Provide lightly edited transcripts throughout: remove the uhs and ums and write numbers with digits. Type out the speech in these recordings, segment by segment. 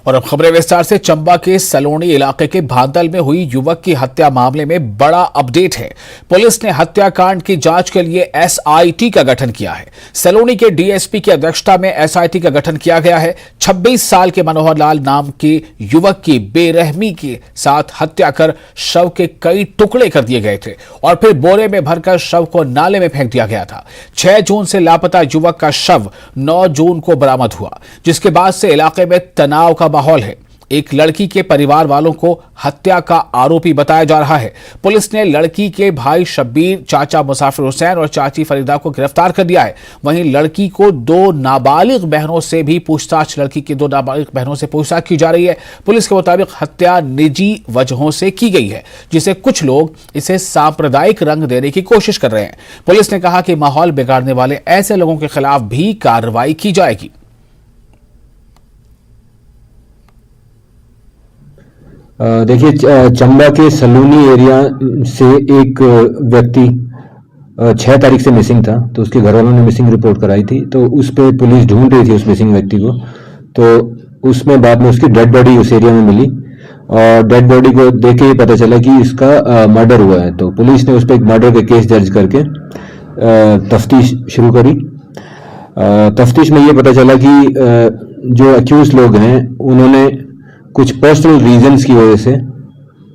और अब खबरें विस्तार से। चंबा के सलोनी इलाके के भांदल में हुई युवक की हत्या मामले में बड़ा अपडेट है। पुलिस ने हत्याकांड की जांच के लिए एसआईटी का गठन किया है। सलोनी के डीएसपी की अध्यक्षता में एसआईटी का गठन किया गया है। 26 साल के मनोहर लाल नाम के युवक की बेरहमी के साथ हत्या कर शव के कई टुकड़े कर दिए गए थे और फिर बोरे में भरकर शव को नाले में फेंक दिया गया था। 6 जून से लापता युवक का शव 9 जून को बरामद हुआ, जिसके बाद से इलाके में तनाव का माहौल है। एक लड़की के परिवार वालों को हत्या का आरोपी बताया जा रहा है। पुलिस ने लड़की के भाई शब्बीर, चाचा मुसाफिर हुसैन और चाची फरीदा को गिरफ्तार कर दिया है। वहीं लड़की को 2 नाबालिग बहनों से भी पूछताछ की जा रही है। पुलिस के मुताबिक हत्या निजी वजहों से की गई है, जिसे कुछ लोग इसे सांप्रदायिक रंग देने की कोशिश कर रहे हैं। पुलिस ने कहा कि माहौल बिगाड़ने वाले ऐसे लोगों के खिलाफ भी कार्रवाई की जाएगी। देखिए, चंबा के सलोनी एरिया से एक व्यक्ति 6 तारीख से मिसिंग था, तो उसके घर वालों ने मिसिंग रिपोर्ट कराई थी। तो उस पर पुलिस ढूंढ रही थी उस मिसिंग व्यक्ति को। तो उसमें बाद में उसकी डेड बॉडी उस एरिया में मिली और डेड बॉडी को देख के ही पता चला कि इसका मर्डर हुआ है। तो पुलिस ने उस पर एक मर्डर का केस दर्ज करके तफ्तीश शुरू करी। तफ्तीश में ये पता चला कि जो अक्यूज लोग हैं उन्होंने कुछ पर्सनल रीजंस की वजह से,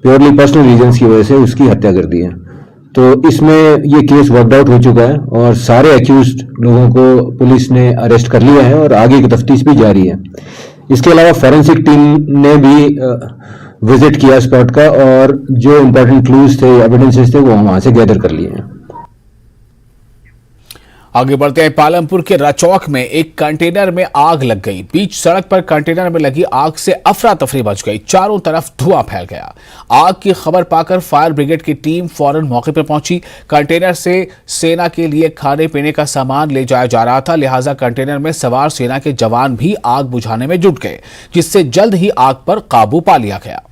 प्योरली पर्सनल रीजंस की वजह से उसकी हत्या कर दी है। तो इसमें ये केस वर्कड आउट हो चुका है और सारे अक्यूज्ड लोगों को पुलिस ने अरेस्ट कर लिया है और आगे की तफ्तीश भी जारी है। इसके अलावा फॉरेंसिक टीम ने भी विजिट किया स्पॉट का और जो इंपॉर्टेंट क्लूज थे, एविडेंसेस थे, वो वहां से गैदर कर लिए हैं। आगे बढ़ते हैं। पालमपुर के रचौक में एक कंटेनर में आग लग गई। बीच सड़क पर कंटेनर में लगी आग से अफरा तफरी मच गई। चारों तरफ धुआं फैल गया। आग की खबर पाकर फायर ब्रिगेड की टीम फौरन मौके पर पहुंची। कंटेनर से सेना के लिए खाने पीने का सामान ले जाया जा रहा था, लिहाजा कंटेनर में सवार सेना के जवान भी आग बुझाने में जुट गए, जिससे जल्द ही आग पर काबू पा लिया गया।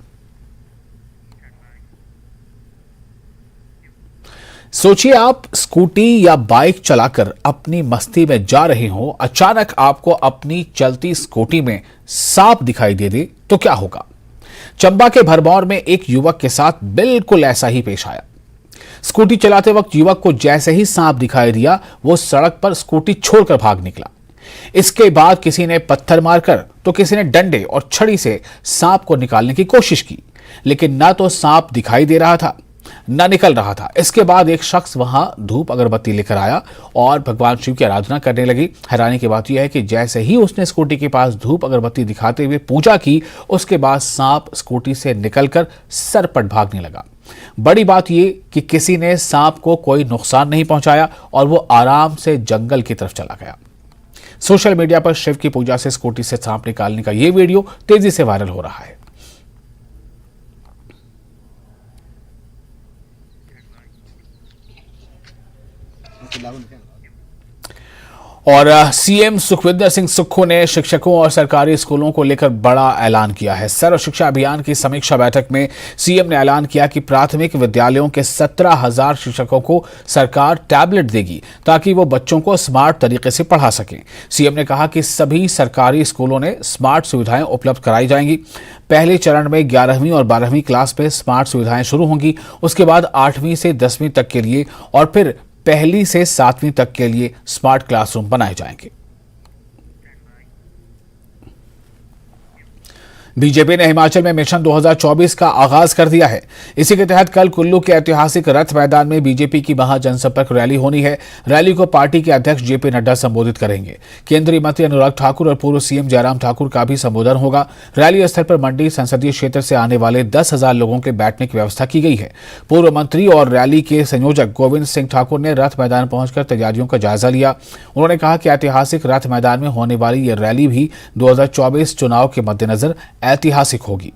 सोचिए, आप स्कूटी या बाइक चलाकर अपनी मस्ती में जा रहे हो, अचानक आपको अपनी चलती स्कूटी में सांप दिखाई दे दे तो क्या होगा। चंबा के भरमौर में एक युवक के साथ बिल्कुल ऐसा ही पेश आया। स्कूटी चलाते वक्त युवक को जैसे ही सांप दिखाई दिया, वो सड़क पर स्कूटी छोड़कर भाग निकला। इसके बाद किसी ने पत्थर मारकर तो किसी ने डंडे और छड़ी से सांप को निकालने की कोशिश की, लेकिन ना तो सांप दिखाई दे रहा था न निकल रहा था। इसके बाद एक शख्स वहां धूप अगरबत्ती लेकर आया और भगवान शिव की आराधना करने लगी। हैरानी की बात यह है कि जैसे ही उसने स्कूटी के पास धूप अगरबत्ती दिखाते हुए पूजा की, उसके बाद सांप स्कूटी से निकलकर सरपट भागने लगा। बड़ी बात यह कि किसी ने सांप को कोई नुकसान नहीं पहुंचाया और वो आराम से जंगल की तरफ चला गया। सोशल मीडिया पर शिव की पूजा से स्कूटी से सांप निकालने का यह वीडियो तेजी से वायरल हो रहा है। और सीएम सुखविंदर सिंह सुक्खू ने शिक्षकों और सरकारी स्कूलों को लेकर बड़ा ऐलान किया है। सर्व शिक्षा अभियान की समीक्षा बैठक में सीएम ने ऐलान किया कि प्राथमिक विद्यालयों के 17,000 शिक्षकों को सरकार टैबलेट देगी ताकि वो बच्चों को स्मार्ट तरीके से पढ़ा सकें। सीएम ने कहा कि सभी सरकारी स्कूलों में स्मार्ट सुविधाएं उपलब्ध कराई जाएंगी। पहले चरण में 11वीं और 12वीं क्लास में स्मार्ट सुविधाएं शुरू होंगी, उसके बाद 8वीं से 10वीं तक के लिए और फिर पहली से 7वीं तक के लिए स्मार्ट क्लासरूम बनाए जाएंगे। बीजेपी ने हिमाचल में मिशन 2024 का आगाज कर दिया है। इसी के तहत कल कुल्लू के ऐतिहासिक रथ मैदान में बीजेपी की महाजनसंपर्क रैली होनी है। रैली को पार्टी के अध्यक्ष जेपी नड्डा संबोधित करेंगे। केंद्रीय मंत्री अनुराग ठाकुर और पूर्व सीएम जयराम ठाकुर का भी संबोधन होगा। रैली स्थल पर मंडी संसदीय क्षेत्र से आने वाले 10,000 लोगों के बैठने की व्यवस्था की गई है। पूर्व मंत्री और रैली के संयोजक गोविंद सिंह ठाकुर ने रथ मैदान पहुंचकर तैयारियों का जायजा लिया। उन्होंने कहा कि ऐतिहासिक रथ मैदान में होने वाली यह रैली भी 2024 चुनाव के मद्देनजर ऐतिहासिक होगी।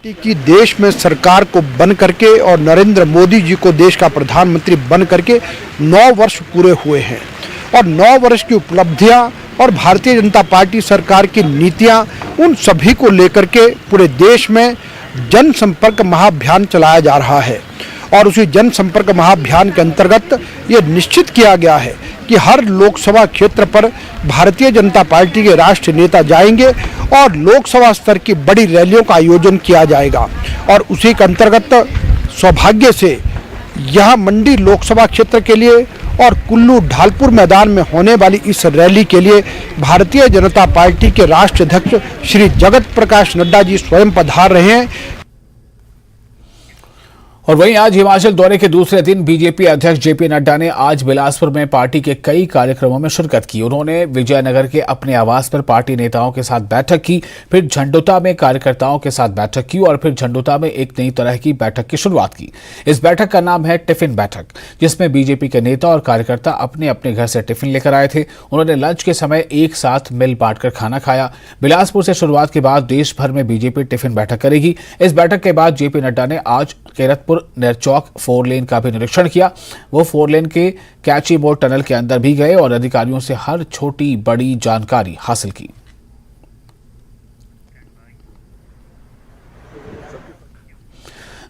कि देश में सरकार को बन करके और नरेंद्र मोदी जी को देश का प्रधानमंत्री बन करके 9 वर्ष पूरे हुए हैं और 9 वर्ष की उपलब्धियां और भारतीय जनता पार्टी सरकार की नीतियां, उन सभी को लेकर के पूरे देश में जनसंपर्क महाअभियान चलाया जा रहा है। और उसी जनसंपर्क महाअभियान के अंतर्गत ये निश्चित किया गया है कि हर लोकसभा क्षेत्र पर भारतीय जनता पार्टी के राष्ट्रीय नेता जाएंगे और लोकसभा स्तर की बड़ी रैलियों का आयोजन किया जाएगा। और उसी के अंतर्गत सौभाग्य से यह मंडी लोकसभा क्षेत्र के लिए और कुल्लू ढालपुर मैदान में होने वाली इस रैली के लिए भारतीय जनता पार्टी के राष्ट्रीय अध्यक्ष श्री जगत प्रकाश नड्डा जी स्वयं पधार रहे हैं। और वहीं आज हिमाचल दौरे के दूसरे दिन बीजेपी अध्यक्ष जेपी नड्डा ने आज बिलासपुर में पार्टी के कई कार्यक्रमों में शिरकत की। उन्होंने विजयनगर के अपने आवास पर पार्टी नेताओं के साथ बैठक की, फिर झंडुता में कार्यकर्ताओं के साथ बैठक की और फिर झंडुता में एक नई तरह की बैठक की शुरुआत की। इस बैठक का नाम है टिफिन बैठक, जिसमें बीजेपी के नेता और कार्यकर्ता अपने अपने घर से टिफिन लेकर आए थे। उन्होंने लंच के समय एक साथ मिल बांटकर खाना खाया। बिलासपुर से शुरुआत के बाद देश भर में बीजेपी टिफिन बैठक करेगी। इस बैठक के बाद जेपी नड्डा ने आज केरतपुर नेरचौक 4 लेन का भी निरीक्षण किया। वो 4 लेन के कैची मोड़ टनल के अंदर भी गए और अधिकारियों से हर छोटी बड़ी जानकारी हासिल की।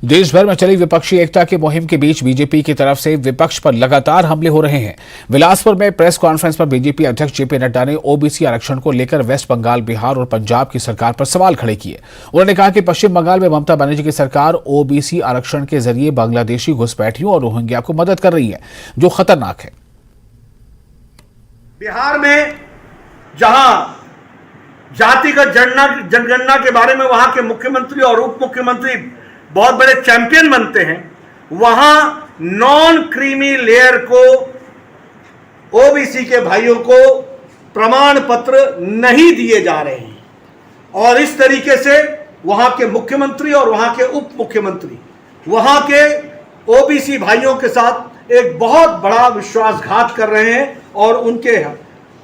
देश भर में चली विपक्षी एकता की मुहिम के बीच बीजेपी की तरफ से विपक्ष पर लगातार हमले हो रहे हैं। बिलासपुर में प्रेस कॉन्फ्रेंस पर बीजेपी अध्यक्ष जेपी नड्डा ने ओबीसी आरक्षण को लेकर वेस्ट बंगाल, बिहार और पंजाब की सरकार पर सवाल खड़े किए। उन्होंने कहा कि पश्चिम बंगाल में ममता बनर्जी की सरकार ओबीसी आरक्षण के जरिए बांग्लादेशी घुसपैठियों और रोहिंग्या को मदद कर रही है, जो खतरनाक है। बिहार में जहां जातिगत जनगणना के बारे में वहां के मुख्यमंत्री और उप मुख्यमंत्री बहुत बड़े चैंपियन बनते हैं, वहां नॉन क्रीमी लेयर को ओबीसी के भाइयों को प्रमाण पत्र नहीं दिए जा रहे हैं और इस तरीके से वहां के मुख्यमंत्री और वहां के उप मुख्यमंत्री वहां के ओबीसी भाइयों के साथ एक बहुत बड़ा विश्वासघात कर रहे हैं और उनके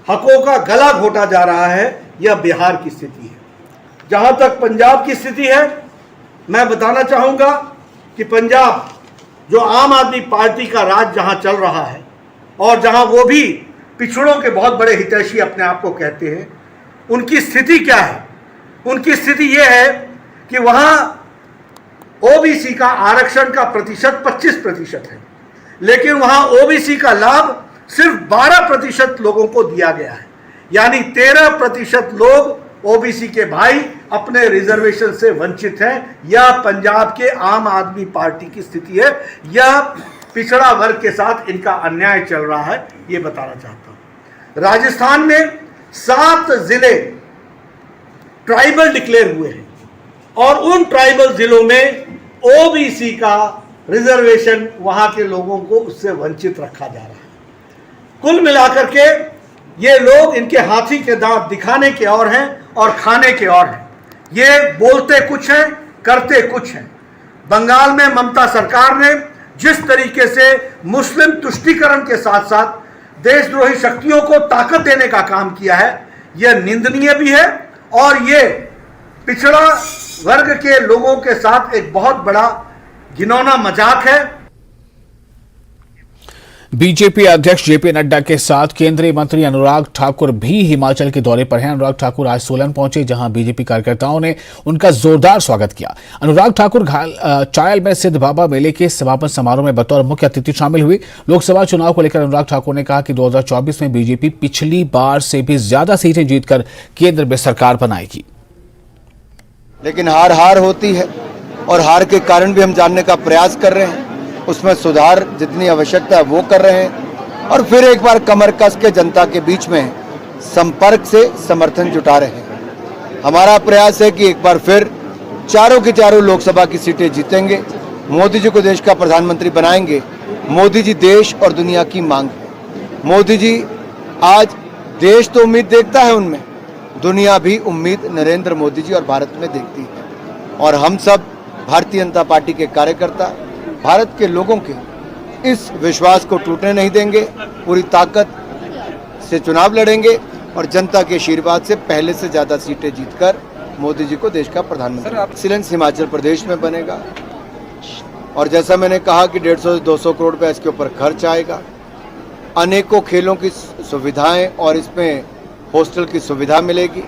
हकों का गला घोटा जा रहा है। यह बिहार की स्थिति है। जहां तक पंजाब की स्थिति है, मैं बताना चाहूंगा कि पंजाब जो आम आदमी पार्टी का राज जहां चल रहा है और जहां वो भी पिछड़ों के बहुत बड़े हितैषी अपने आप को कहते हैं, उनकी स्थिति क्या है? उनकी स्थिति यह है कि वहां ओबीसी का आरक्षण का प्रतिशत 25% है, लेकिन वहां ओबीसी का लाभ सिर्फ 12% लोगों को दिया गया है। यानी 13% लोग ओबीसी के भाई अपने रिजर्वेशन से वंचित हैं। यह पंजाब के आम आदमी पार्टी की स्थिति है। यह पिछड़ा वर्ग के साथ इनका अन्याय चल रहा है, ये बताना चाहता हूं। राजस्थान में 7 जिले ट्राइबल डिक्लेयर हुए हैं और उन ट्राइबल जिलों में ओबीसी का रिजर्वेशन वहां के लोगों को उससे वंचित रखा जा रहा है। कुल मिलाकर के ये लोग, इनके हाथी के दांत दिखाने के और हैं और खाने के और हैं। ये बोलते कुछ हैं, करते कुछ हैं। बंगाल में ममता सरकार ने जिस तरीके से मुस्लिम तुष्टीकरण के साथ साथ देशद्रोही शक्तियों को ताकत देने का काम किया है, यह निंदनीय भी है और ये पिछड़ा वर्ग के लोगों के साथ एक बहुत बड़ा घिनौना मजाक है। बीजेपी अध्यक्ष जेपी नड्डा के साथ केंद्रीय मंत्री अनुराग ठाकुर भी हिमाचल के दौरे पर हैं। अनुराग ठाकुर आज सोलन पहुंचे, जहां बीजेपी कार्यकर्ताओं ने उनका जोरदार स्वागत किया। अनुराग ठाकुर चायल में सिद्ध बाबा मेले के समापन समारोह में बतौर मुख्य अतिथि शामिल हुए। लोकसभा चुनाव को लेकर अनुराग ठाकुर ने कहा कि 2024 में बीजेपी पिछली बार से भी ज्यादा सीटें जीतकर केंद्र में सरकार बनाएगी। लेकिन हार होती है और हार के कारण भी हम जानने का प्रयास कर रहे हैं, उसमें सुधार जितनी आवश्यकता है वो कर रहे हैं और फिर एक बार कमर कस के जनता के बीच में संपर्क से समर्थन जुटा रहे हैं। हमारा प्रयास है कि एक बार फिर चारों की चारों लोकसभा की सीटें जीतेंगे, मोदी जी को देश का प्रधानमंत्री बनाएंगे। मोदी जी देश और दुनिया की मांग है। मोदी जी आज देश तो उम्मीद देखता है उनमें, दुनिया भी उम्मीद नरेंद्र मोदी जी और भारत में देखती है और हम सब भारतीय जनता पार्टी के कार्यकर्ता भारत के लोगों के इस विश्वास को टूटने नहीं देंगे। पूरी ताकत से चुनाव लड़ेंगे और जनता के आशीर्वाद से पहले से ज़्यादा सीटें जीतकर मोदी जी को देश का प्रधानमंत्री। एक्सीलेंस हिमाचल प्रदेश में बनेगा और जैसा मैंने कहा कि 150 से 200 करोड़ रुपये इसके ऊपर खर्च आएगा। अनेकों खेलों की सुविधाएं और इसमें हॉस्टल की सुविधा मिलेगी,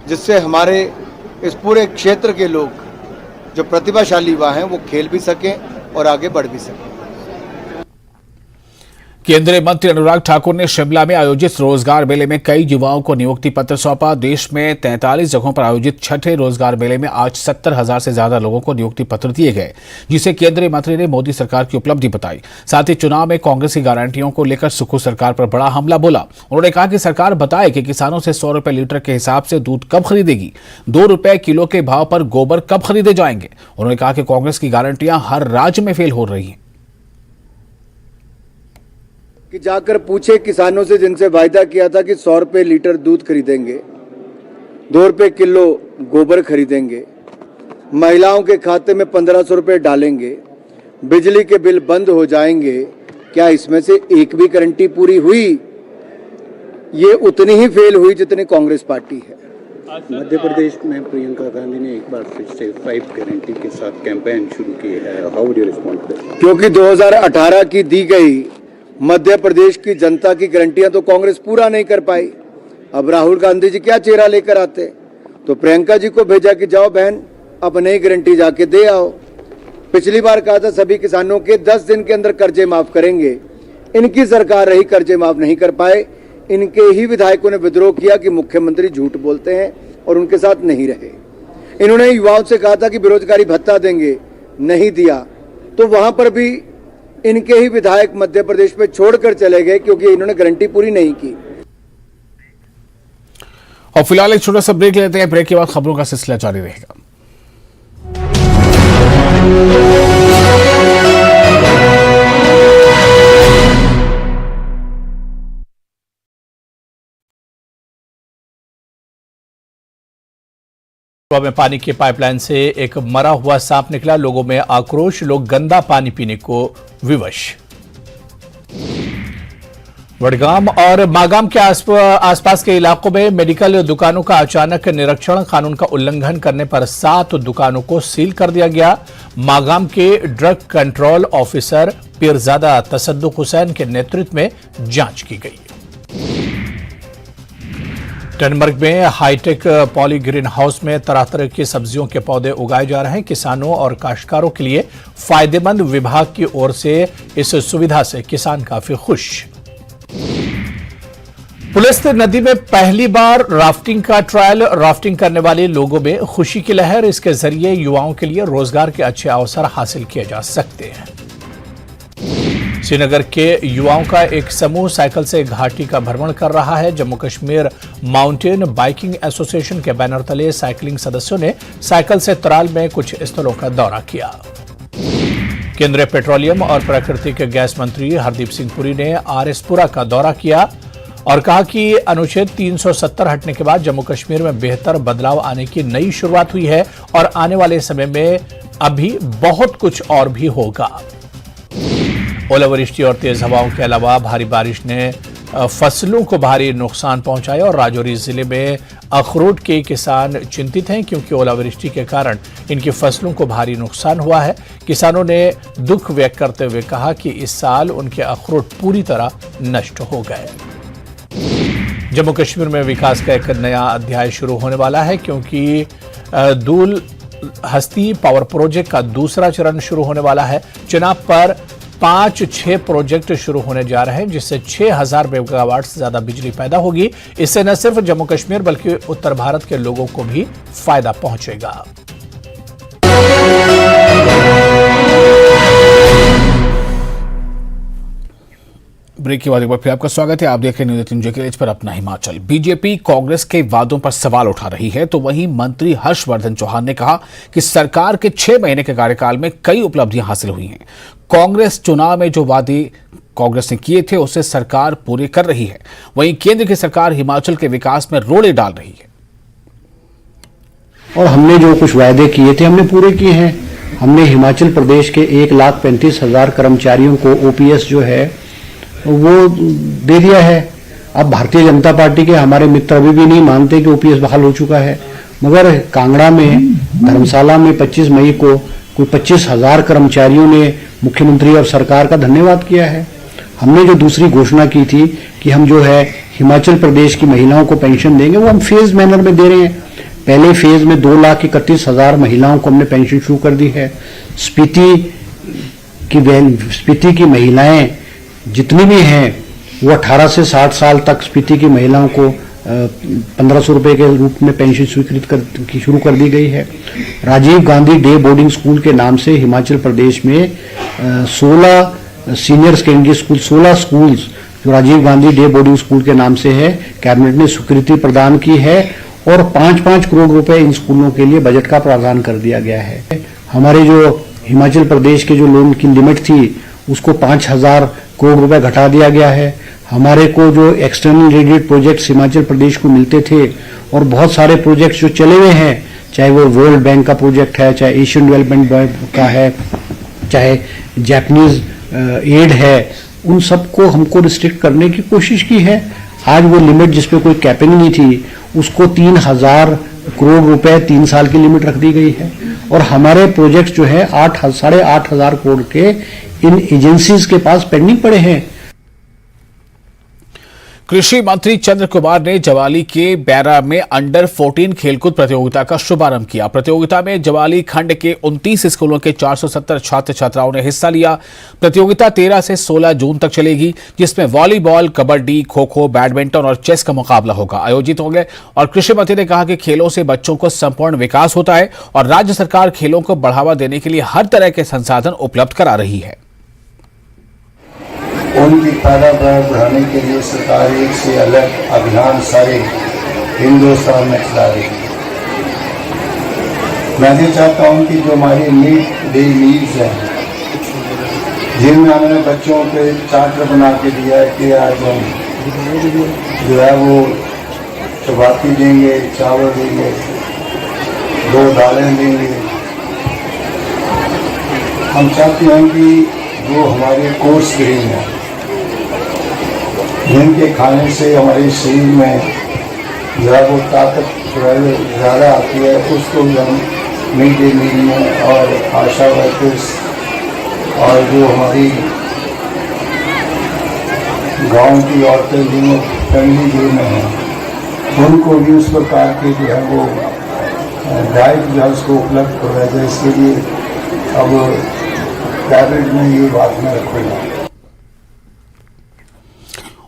जिससे हमारे इस पूरे क्षेत्र के लोग जो प्रतिभाशाली युवा हैं वो खेल भी सकें और आगे बढ़ भी सकें। केंद्रीय मंत्री अनुराग ठाकुर ने शिमला में आयोजित रोजगार मेले में कई युवाओं को नियुक्ति पत्र सौंपा। देश में 43 जगहों पर आयोजित छठे रोजगार मेले में आज 70,000 से ज्यादा लोगों को नियुक्ति पत्र दिए गए, जिसे केंद्रीय मंत्री ने मोदी सरकार की उपलब्धि बताई। साथ ही चुनाव में कांग्रेस की गारंटियों को लेकर सुक्खू सरकार पर बड़ा हमला बोला। उन्होंने कहा कि सरकार बताए कि किसानों से 100 रुपए लीटर के हिसाब से दूध कब खरीदेगी, 2 रुपए किलो के भाव पर गोबर कब खरीदे जाएंगे। उन्होंने कहा कि कांग्रेस की गारंटियां हर राज्य में फेल हो रही हैं। कि जाकर पूछे किसानों से जिनसे वायदा किया था कि 100 रुपए लीटर दूध खरीदेंगे, 2 रुपए किलो गोबर खरीदेंगे, महिलाओं के खाते में 1500 रुपए डालेंगे, बिजली के बिल बंद हो जाएंगे, क्या इसमें से एक भी गारंटी पूरी हुई? ये उतनी ही फेल हुई जितनी कांग्रेस पार्टी है। मध्य प्रदेश में प्रियंका गांधी ने एक बार फिर से 5 गारंटी के साथ कैंपेन शुरू की है। How would you respond to that? क्योंकि 2018 की दी गई मध्य प्रदेश की जनता की गारंटियां तो कांग्रेस पूरा नहीं कर पाई। अब राहुल गांधी जी क्या चेहरा लेकर आते? तो प्रियंका जी को भेजा कि जाओ बहन अब नई गारंटी जाके दे आओ। पिछली बार कहा था सभी किसानों के 10 दिन के अंदर कर्जे माफ करेंगे। इनकी सरकार रही, कर्जे माफ नहीं कर पाए। इनके ही विधायकों ने विद्रोह किया कि मुख्यमंत्री झूठ बोलते हैं और उनके साथ नहीं रहे। इन्होंने युवाओं से कहा था कि बेरोजगारी भत्ता देंगे, नहीं दिया। तो वहां पर भी इनके ही विधायक मध्य प्रदेश में छोड़कर चले गए क्योंकि इन्होंने गारंटी पूरी नहीं की। और फिलहाल एक छोटा सा ब्रेक लेते हैं। ब्रेक के बाद खबरों का सिलसिला जारी रहेगा। में पानी की पाइपलाइन से एक मरा हुआ सांप निकला। लोगों में आक्रोश, लोग गंदा पानी पीने को विवश। वडगाम और मागाम के आसपास के इलाकों में मेडिकल दुकानों का अचानक निरीक्षण, कानून का उल्लंघन करने पर 7 दुकानों को सील कर दिया गया। मागाम के drug control officer Peerzada Tassaduq Hussain के नेतृत्व में जांच की गई। टनमर्ग में हाईटेक पॉली ग्रीन हाउस में तरह तरह की सब्जियों के पौधे उगाए जा रहे हैं। किसानों और काश्तकारों के लिए फायदेमंद। विभाग की ओर से इस सुविधा से किसान काफी खुश। पुलिस ने नदी में पहली बार राफ्टिंग का ट्रायल। राफ्टिंग करने वाले लोगों में खुशी की लहर। इसके जरिए युवाओं के लिए रोजगार के अच्छे अवसर हासिल किए जा सकते हैं। श्रीनगर के युवाओं का एक समूह साइकिल से घाटी का भ्रमण कर रहा है। Jammu Kashmir mountain biking association के बैनर तले साइकिलिंग सदस्यों ने साइकिल से तराल में कुछ स्थलों का दौरा किया। केंद्रीय पेट्रोलियम और प्राकृतिक गैस मंत्री हरदीप सिंह पुरी ने आरएसपुरा का दौरा किया और कहा कि अनुच्छेद 370 हटने के बाद जम्मू कश्मीर में बेहतर बदलाव आने की नई शुरुआत हुई है और आने वाले समय में अभी बहुत कुछ और भी होगा। ओलावृष्टि और तेज हवाओं के अलावा भारी बारिश ने फसलों को भारी नुकसान पहुंचाया और राजौरी जिले में अखरोट के किसान चिंतित हैं क्योंकि ओलावृष्टि के कारण इनकी फसलों को भारी नुकसान हुआ है। किसानों ने दुख व्यक्त करते हुए कहा कि इस साल उनके अखरोट पूरी तरह नष्ट हो गए। जम्मू कश्मीर में विकास का एक नया अध्याय शुरू होने वाला है क्योंकि दूल हस्ती पावर प्रोजेक्ट का दूसरा चरण शुरू होने वाला है। चिनाब पर 5-6 प्रोजेक्ट शुरू होने जा रहे हैं जिससे 6000 मेगावाट से ज्यादा बिजली पैदा होगी। इससे न सिर्फ जम्मू कश्मीर बल्कि उत्तर भारत के लोगों को भी फायदा पहुंचेगा। ब्रेक के बाद एक बार फिर आपका स्वागत है। आप देख रहे हैं न्यूज़ 18 के एज पर अपना हिमाचल। बीजेपी कांग्रेस के वादों पर सवाल उठा रही है तो वहीं मंत्री हर्षवर्धन चौहान ने कहा कि सरकार के 6 महीने के कार्यकाल में कई उपलब्धियां हासिल हुई हैं। कांग्रेस चुनाव में जो वादे कांग्रेस ने किए थे उसे सरकार पूरे कर रही है। वहीं केंद्र की सरकार हिमाचल के विकास में रोड़े डाल रही है। और हमने जो कुछ वायदे किए थे हमने पूरे किए हैं। हमने हिमाचल प्रदेश के 1,35,000 कर्मचारियों को ओपीएस जो है वो दे दिया है। अब भारतीय जनता पार्टी के हमारे मित्र अभी भी नहीं मानते कि ओपीएस बहाल हो चुका है, मगर कांगड़ा में धर्मशाला में 25 मई को कोई 25,000 कर्मचारियों ने मुख्यमंत्री और सरकार का धन्यवाद किया है। हमने जो दूसरी घोषणा की थी कि हम जो है हिमाचल प्रदेश की महिलाओं को पेंशन देंगे, वो हम फेज मैनर में दे रहे हैं। पहले फेज में 2,31,000 महिलाओं को हमने पेंशन शुरू कर दी है। स्पीति की महिलाएं जितनी भी हैं वो 18 से 60 साल तक स्पीति की महिलाओं को 1500 रुपए के रूप में पेंशन स्वीकृत शुरू कर दी गई है। Rajiv Gandhi day boarding school के नाम से हिमाचल प्रदेश में 16 सीनियर सेकेंडरी स्कूल, 16 स्कूल्स जो Rajiv Gandhi day boarding school के नाम से है, कैबिनेट ने स्वीकृति प्रदान की है और 5-5 करोड़ रुपए इन स्कूलों के लिए बजट का प्रावधान कर दिया गया है। हमारे जो हिमाचल प्रदेश के जो लोन की लिमिट थी उसको 5,000 करोड़ रुपए घटा दिया गया है। हमारे को जो external radiate projects Himachal Pradesh को मिलते थे और बहुत सारे प्रोजेक्ट्स जो चले हुए हैं, चाहे वो वर्ल्ड बैंक का प्रोजेक्ट है, चाहे एशियन डेवलपमेंट बैंक का है, चाहे जापानीज एड है, उन सबको हमको रिस्ट्रिक्ट करने की कोशिश की है। आज वो लिमिट जिसपे कोई कैपिंग नहीं थी उसको 3,000 करोड़ रुपए 3 साल की लिमिट रख दी गई है और हमारे प्रोजेक्ट्स जो है 8,500 करोड़ के इन एजेंसीज के पास पेंडिंग पड़े हैं। कृषि मंत्री चंद्र कुमार ने जवाली के बैरा में अंडर 14 खेलकूद प्रतियोगिता का शुभारंभ किया। प्रतियोगिता में जवाली खंड के 29 स्कूलों के 470 छात्र छात्राओं ने हिस्सा लिया। प्रतियोगिता 13 से 16 जून तक चलेगी, जिसमें वॉलीबॉल, कबड्डी, खो खो, बैडमिंटन और चेस का मुकाबला आयोजित होंगे। और कृषि मंत्री ने कहा कि खेलों से बच्चों को संपूर्ण विकास होता है और राज्य सरकार खेलों को बढ़ावा देने के लिए हर तरह के संसाधन उपलब्ध करा रही है। उनकी पैदावार बढ़ाने के लिए सरकार एक से अलग अभियान सारे हिंदुस्तान में चला रही है। मैं भी चाहता हूं कि जो हमारी मिड डे मील्स हैं, जिनमें हमने बच्चों के चार्टर बना के दिया है कि आज हम जो है वो चपाती देंगे, चावल देंगे, 2 दालें देंगे। हम चाहते हैं कि जो हमारे कोर्स ग्रेन है, जिनके खाने से हमारे शरीर में जो है वो ताकत ज़्यादा आती है, उसको भी हम मिड डे मील में, और आशा वर्कर्स और जो हमारी गांव की औरतें जिन्होंने फैमिली जो में हैं, उनको भी उस प्रकार के जो है वो डाइट जो है उसको उपलब्ध करवाया जाए। इसके लिए अब कैबिनेट में ये बात मैं रखूँगा।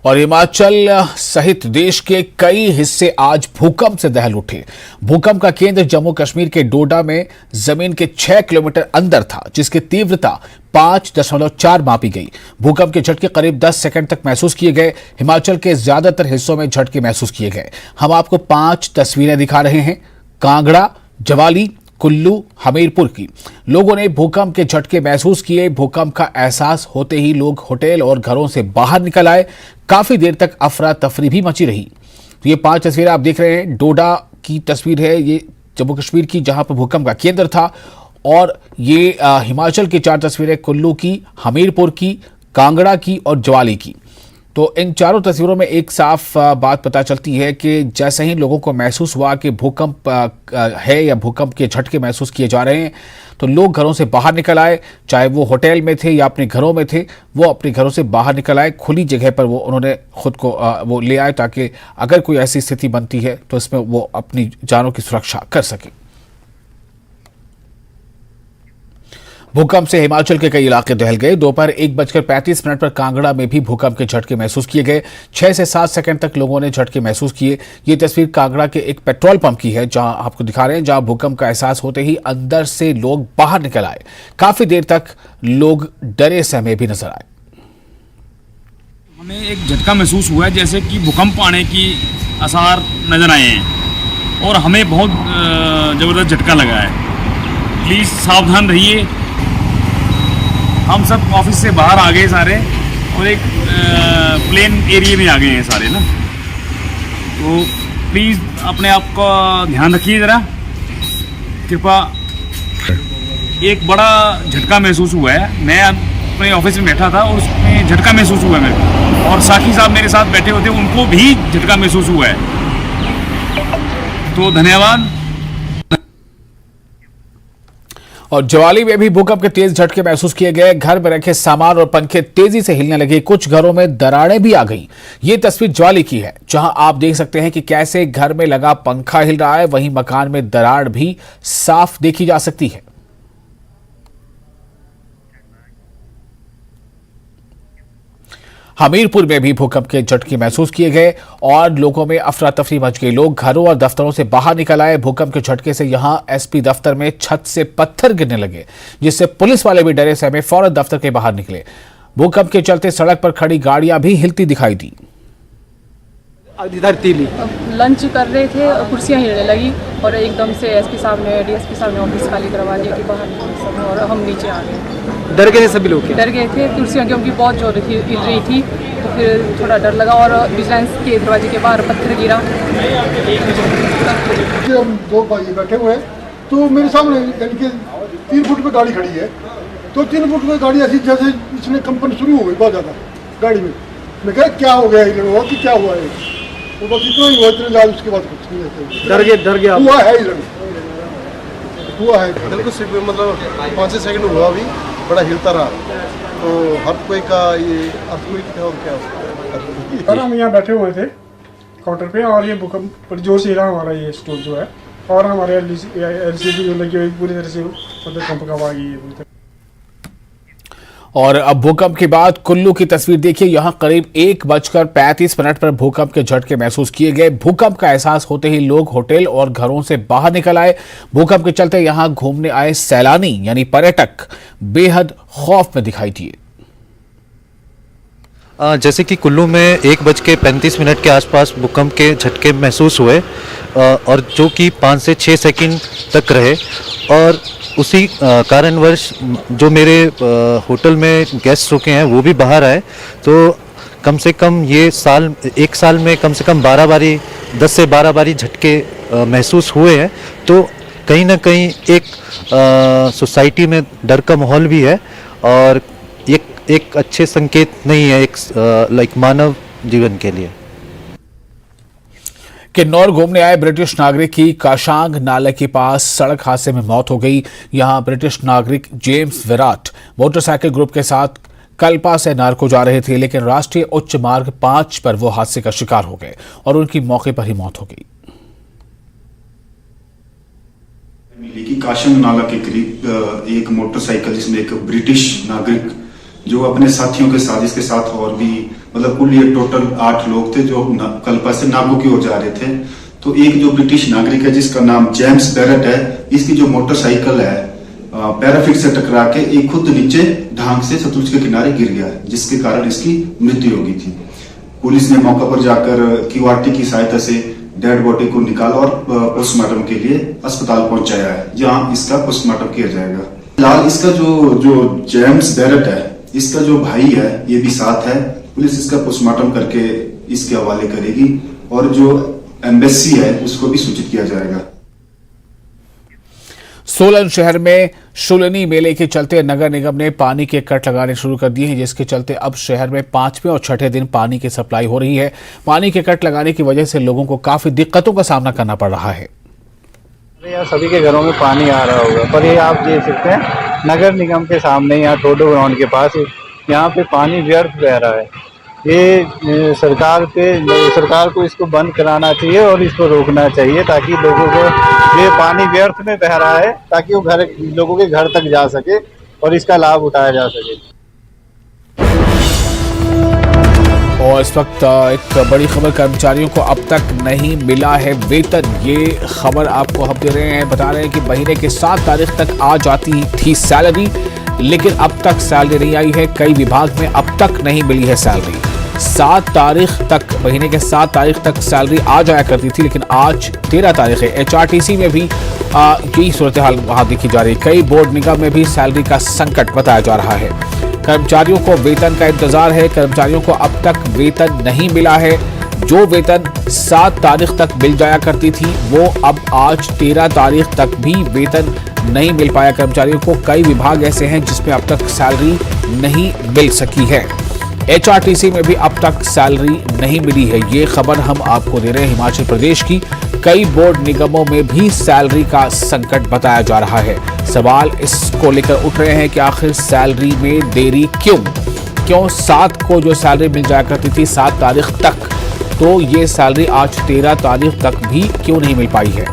और हिमाचल सहित देश के कई हिस्से आज भूकंप से दहल उठे। भूकंप का केंद्र जम्मू कश्मीर के डोडा में जमीन के 6 किलोमीटर अंदर था, जिसकी तीव्रता 5.4 मापी गई। भूकंप के झटके करीब 10 सेकंड तक महसूस किए गए। हिमाचल के ज्यादातर हिस्सों में झटके महसूस किए गए। हम आपको 5 तस्वीरें दिखा रहे हैं। कांगड़ा, जवाली, कुल्लू, हमीरपुर की लोगों ने भूकंप के झटके महसूस किए। भूकंप का एहसास होते ही लोग होटल और घरों से बाहर निकल आए। काफी देर तक अफरा तफरी भी मची रही। तो ये 5 तस्वीरें आप देख रहे हैं। डोडा की तस्वीर है, ये जम्मू कश्मीर की, जहां पर भूकंप का केंद्र था। और ये हिमाचल की 4 तस्वीरें, कुल्लू की, हमीरपुर की, कांगड़ा की और जवाली की। तो इन चारों तस्वीरों में एक साफ बात पता चलती है कि जैसे ही लोगों को महसूस हुआ कि भूकंप है या भूकंप के झटके महसूस किए जा रहे हैं, तो लोग घरों से बाहर निकल आए। चाहे वो होटल में थे या अपने घरों में थे, वो अपने घरों से बाहर निकल आए। खुली जगह पर वो उन्होंने खुद को वो ले आए, ताकि अगर कोई ऐसी स्थिति बनती है तो इसमें वो अपनी जानों की सुरक्षा कर सके। भूकंप से हिमाचल के कई इलाके दहल गए। दोपहर 1:35 पर कांगड़ा में भी भूकंप के झटके महसूस किए गए। 6 से 7 सेकंड तक लोगों ने झटके महसूस किए। ये तस्वीर कांगड़ा के एक पेट्रोल पंप की है, जहां आपको दिखा रहे हैं, जहां भूकंप का एहसास होते ही अंदर से लोग बाहर निकल आए। काफी देर तक लोग डरे सहमे भी नजर आए। हमें एक झटका महसूस हुआ है, जैसे कि भूकंप आने की आसार नजर आए हैं और हमें बहुत ज़बरदस्त झटका लगा है। प्लीज़ सावधान रहिए। हम सब ऑफिस से बाहर आ गए सारे और एक प्लेन एरिया में आ गए हैं सारे ना, तो प्लीज़ अपने आप का ध्यान रखिए ज़रा, कृपया। एक बड़ा झटका महसूस हुआ है। मैं अपने ऑफिस में बैठा था और उसमें झटका महसूस हुआ है मेरे को, और साथी साहब मेरे साथ बैठे होते उनको भी झटका महसूस हुआ है। तो धन्यवाद। और जवाली में भी भूकंप के तेज झटके महसूस किए गए। घर में रखे सामान और पंखे तेजी से हिलने लगे। कुछ घरों में दरारें भी आ गईं। ये तस्वीर जवाली की है, जहां आप देख सकते हैं कि कैसे घर में लगा पंखा हिल रहा है, वहीं मकान में दरार भी साफ देखी जा सकती है। हमीरपुर में भी भूकंप के झटके महसूस किए गए और लोगों में अफरा तफरी मच गई। लोग घरों और दफ्तरों से बाहर निकल आए। भूकंप के झटके से यहां एसपी दफ्तर में छत से पत्थर गिरने लगे, जिससे पुलिस वाले भी डरे सहमे फौरन दफ्तर के बाहर निकले। भूकंप के चलते सड़क पर खड़ी गाड़ियां भी हिलती दिखाई दी। लंच कर रहे थे और कुर्सियां हिलने लगी और एकदम से एसपी साहब ने डीएसपी साहब ने ऑफिस खाली करवा दिया कि बाहर निकले सब, और हम नीचे आ गए। डर गए सभी लोग? डर गए थे, कुर्सियां क्योंकि बहुत जोर हिल रही थी, तो फिर थोड़ा डर लगा। और विजिलेंस के दरवाजे के बाहर पत्थर गिरा। हम दो भाई बैठे हुए हैं, तो मेरे सामने यानी कि 3 फुट पे गाड़ी खड़ी है, तो 3 फुट पे गाड़ी ऐसी जैसे इसमें कंपन शुरू हो गई बहुत ज़्यादा गाड़ी में। मैं कह क्या हो गया कि क्या हुआ है, तो बस इतना ही हुआ, इतने ज़्यादा उसके बाद कुछ नहीं। डर गया हुआ है ही हुआ है बिल्कुल सिर्फ मतलब 5 सेकंड हुआ, अभी बड़ा हिलता रहा, तो हर कोई का ये अर्थक्वेक था और क्या। सर हम यहाँ बैठे हुए थे काउंटर पे और ये भूकंप बड़ी जोर से हिला हमारा ये स्टोर जो है, और हमारे एलसीडी जो लगी हुई पूरी तरह से मतलब कंप आ गई है। और अब भूकंप के बाद कुल्लू की तस्वीर देखिए। यहां करीब 1:35 पर भूकंप के झटके महसूस किए गए। भूकंप का एहसास होते ही लोग होटल और घरों से बाहर निकल आए। भूकंप के चलते यहां घूमने आए सैलानी यानी पर्यटक बेहद खौफ में दिखाई दिए। जैसे कि कुल्लू में 1:35 के आसपास भूकंप के झटके महसूस हुए और जो कि 5 से 6 सेकंड तक रहे, और उसी कारणवश जो मेरे होटल में गेस्ट रुके हैं वो भी बाहर आए। तो कम से कम ये एक साल में कम से कम 10 से 12 बारी झटके महसूस हुए हैं। तो कहीं ना कहीं एक सोसाइटी में डर का माहौल भी है और एक अच्छे संकेत नहीं है एक मानव जीवन के लिए। किन्नौर घूमने आए ब्रिटिश नागरिक की काशांग नाले के पास सड़क हादसे में मौत हो गई। यहां ब्रिटिश नागरिक जेम्स विराट मोटरसाइकिल ग्रुप के साथ कल्पा से नारको जा रहे थे, लेकिन राष्ट्रीय उच्च मार्ग 5 पर वो हादसे का शिकार हो गए और उनकी मौके पर ही मौत हो गई। मिली कि काशांग नाला के करीब एक मोटरसाइकिल जिसमें एक ब्रिटिश नागरिक जो अपने साथियों के साथ इसके साथ और भी मतलब कुल ये टोटल 8 लोग थे जो कल्पा से नागो की ओर जा रहे थे। तो एक जो ब्रिटिश नागरिक है जिसका नाम जेम्स बैरेट है, इसकी जो मोटरसाइकिल है पैराफिट से टकरा के एक खुद नीचे ढांक से सतलुज के किनारे गिर गया, जिसके कारण इसकी मृत्यु हो गई थी। पुलिस ने मौका पर जाकर क्यूआरटी की सहायता से डेड बॉडी को निकाला और पोस्टमार्टम के लिए अस्पताल पहुंचाया है, जहां इसका पोस्टमार्टम किया जाएगा। फिलहाल इसका जो जेम्स बैरेट है, इसका जो भाई है ये भी साथ है। पुलिस इसका पोस्टमार्टम करके इसके हवाले करेगी और जो एम्बेसी है उसको भी सूचित किया जाएगा। सोलन शहर में शुलनी मेले के चलते नगर निगम ने पानी के कट लगाने शुरू कर दिए हैं, जिसके चलते अब शहर में 5वें और 6ठे दिन पानी की सप्लाई हो रही है। पानी के कट लगाने की वजह से लोगों को काफी दिक्कतों का सामना करना पड़ रहा है। यहाँ सभी के घरों में पानी आ रहा होगा, पर ये आप देख सकते हैं नगर निगम के सामने यहाँ टोडो ग्राउंड के पास यहाँ पे पानी व्यर्थ बह रहा है। ये सरकार को इसको बंद कराना चाहिए और इसको रोकना चाहिए, ताकि लोगों को ये पानी व्यर्थ में बह रहा है ताकि वो लोगों के घर तक जा सके और इसका लाभ उठाया जा सके। और इस वक्त एक बड़ी खबर, कर्मचारियों को अब तक नहीं मिला है वेतन। ये खबर आपको हम दे रहे हैं, बता रहे हैं कि महीने के 7 तारीख तक आ जाती थी सैलरी, लेकिन अब तक सैलरी नहीं आई है। कई विभाग में अब तक नहीं मिली है सैलरी। 7 तारीख तक, महीने के 7 तारीख तक सैलरी आ जाया करती थी, लेकिन आज 13 तारीख है। एचआरटीसी में भी यही सूरत हाल वहां देखी जा रही है। कई बोर्ड निगम में भी सैलरी का संकट बताया जा रहा है। कर्मचारियों को वेतन का इंतजार है। कर्मचारियों को अब तक वेतन नहीं मिला है। जो वेतन 7 तारीख तक मिल जाया करती थी वो अब आज 13 तारीख तक भी वेतन नहीं मिल पाया कर्मचारियों को। कई विभाग ऐसे हैं जिसमें अब तक सैलरी नहीं मिल सकी है। एचआरटीसी में भी अब तक सैलरी नहीं मिली है। ये खबर हम आपको दे रहे हैं हिमाचल प्रदेश की। कई बोर्ड निगमों में भी सैलरी का संकट बताया जा रहा है। सवाल इसको लेकर उठ रहे हैं कि आखिर सैलरी में देरी क्यों 7 को जो सैलरी मिल जाया करती थी 7 तारीख तक, तो ये सैलरी आज 13 तारीख तक भी क्यों नहीं मिल पाई है।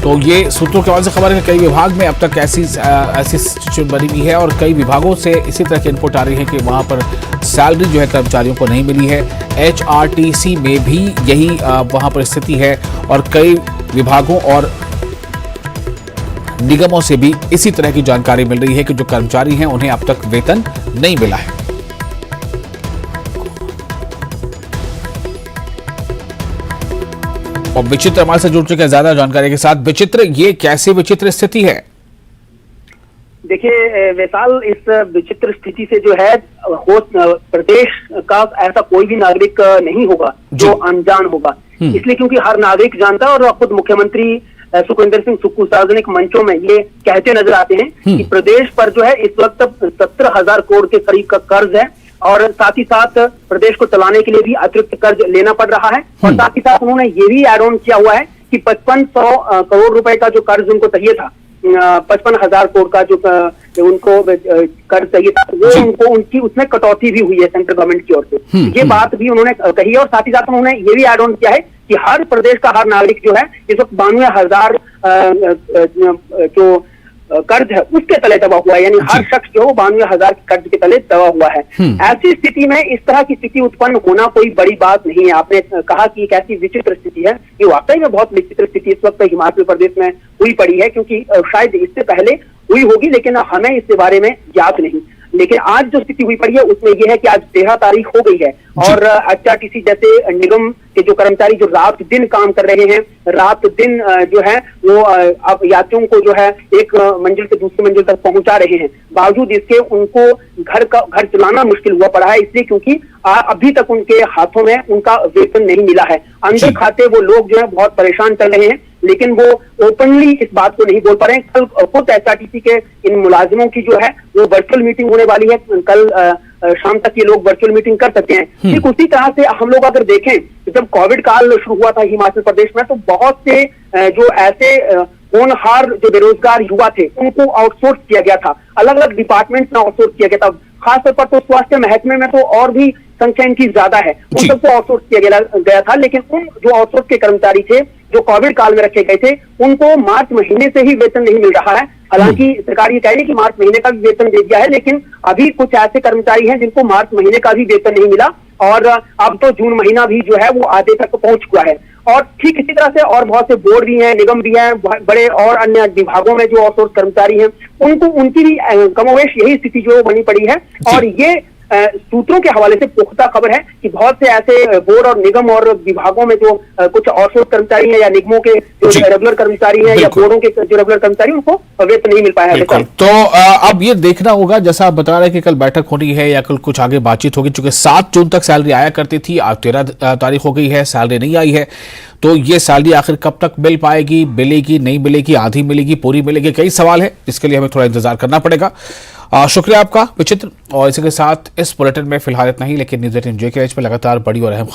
तो ये सूत्रों के हवाले से खबर है कि कई विभाग में अब तक ऐसी सिचुएशन बनी हुई है और कई विभागों से इसी तरह की इनपुट आ रही है कि वहां पर सैलरी जो है कर्मचारियों को नहीं मिली है। HRTC में भी यही वहां पर स्थिति है और कई विभागों और निगमों से भी इसी तरह की जानकारी मिल रही है कि जो कर्मचारी हैं उन्हें अब तक वेतन नहीं मिला है। और विचित्र हमारे से जुड़ चुके हैं ज्यादा जानकारी के साथ। विचित्र, ये कैसी विचित्र स्थिति है? देखिए वैशाल, इस विचित्र स्थिति से जो है प्रदेश का ऐसा कोई भी नागरिक नहीं होगा जो अनजान होगा। इसलिए क्योंकि हर नागरिक जानता है और खुद मुख्यमंत्री सुखविंदर सिंह सुक्खू सार्वजनिक मंचों में ये कहते नजर आते हैं कि प्रदेश पर जो है इस वक्त 17,000 करोड़ के करीब का कर्ज है और साथ ही साथ प्रदेश को चलाने के लिए भी अतिरिक्त कर्ज लेना पड़ रहा है। और साथ ही साथ उन्होंने ये भी ऐड ऑन किया हुआ है कि 5500 करोड़ रुपए का जो कर्ज उनको चाहिए था, 55,000 करोड़ का जो उनको कर्ज चाहिए था, वो उनको उनकी उसमें कटौती भी हुई है सेंट्रल गवर्नमेंट की ओर से। ये बात भी उन्होंने कही है और साथ ही साथ उन्होंने ये भी ऐड ऑन किया है कि हर प्रदेश का हर नागरिक जो है इस वक्त 92,000 जो कर्ज है उसके तले दबा हुआ है, यानी हर शख्स जो 92,000 कर्ज के तले दबा हुआ है। ऐसी स्थिति में इस तरह की स्थिति उत्पन्न होना कोई बड़ी बात नहीं है। आपने कहा कि एक ऐसी विचित्र स्थिति है, ये वाकई में बहुत विचित्र स्थिति इस वक्त हिमाचल प्रदेश में हुई पड़ी है, क्योंकि शायद इससे पहले हुई होगी लेकिन हमें इसके बारे में ज्ञात नहीं। लेकिन आज जो स्थिति हुई पड़ी है उसमें यह है कि आज 13 तारीख हो गई है और HRTC जैसे निगम के जो कर्मचारी जो रात दिन काम कर रहे हैं, रात दिन जो है वो अब यात्रियों को जो है एक मंजिल से दूसरी मंजिल तक पहुंचा रहे हैं। बावजूद इसके उनको घर चलाना मुश्किल हुआ पड़ा है, इसलिए क्योंकि अभी तक उनके हाथों में उनका वेतन नहीं मिला है। अंदर खाते वो लोग जो है बहुत परेशान चल रहे हैं, लेकिन वो ओपनली इस बात को नहीं बोल पा रहे हैं। कल खुद HRTC के इन मुलाजिमों की जो है वो वर्चुअल मीटिंग होने वाली है, कल शाम तक ये लोग वर्चुअल मीटिंग कर सकते हैं। ठीक उसी तरह से हम लोग अगर देखें तो जब कोविड काल शुरू हुआ था हिमाचल प्रदेश में, तो बहुत से जो ऐसे होनहार जो बेरोजगार युवा थे उनको आउटसोर्स किया गया था, अलग अलग डिपार्टमेंट में आउटसोर्स किया गया था। खासतौर पर तो स्वास्थ्य महकमे में तो और भी संख्या इनकी ज्यादा है, उन सबको आउटसोर्स किया गया था। लेकिन उन जो आउटसोर्स के कर्मचारी थे जो कोविड काल में रखे गए थे, उनको मार्च महीने से ही वेतन नहीं मिल रहा है। हालांकि सरकार ये कह रही है कि मार्च महीने का भी वेतन दे दिया है, लेकिन अभी कुछ ऐसे कर्मचारी हैं जिनको मार्च महीने का भी वेतन नहीं मिला और अब तो जून महीना भी जो है वो आधे तक पहुंच चुका है। और ठीक इसी तरह से और बहुत से बोर्ड भी हैं, निगम भी हैं, बड़े और अन्य विभागों में जो आउटसोर्स कर्मचारी हैं उनकी भी कमोवेश यही स्थिति जो बनी पड़ी है। और ये सूत्रों के हवाले से पुख्ता खबर है कि बहुत से ऐसे बोर्ड और निगम और विभागों में जो कुछ आउटसोर्स कर्मचारी हैं या निगमों के जो रेगुलर कर्मचारी हैं या बोर्डों के जो रेगुलर कर्मचारी, उनको वेतन नहीं मिल पाया है। तो अब ये देखना होगा, जैसा आप बता रहे हैं कि कल बैठक होनी है या कल कुछ आगे बातचीत होगी, चूंकि 7 जून तक सैलरी आया करती थी, आज 13 तारीख हो गई है, सैलरी नहीं आई है। तो ये सैलरी आखिर कब तक मिल पाएगी, मिलेगी नहीं मिलेगी, आधी मिलेगी, पूरी मिलेगी, कई सवाल है जिसके लिए हमें थोड़ा इंतजार करना पड़ेगा। शुक्रिया आपका विचित्र। और इसी के साथ इस बुलेटिन में फिलहाल इतना ही, लेकिन न्यूज़ 18 JKH में लगातार बड़ी और अहम खबर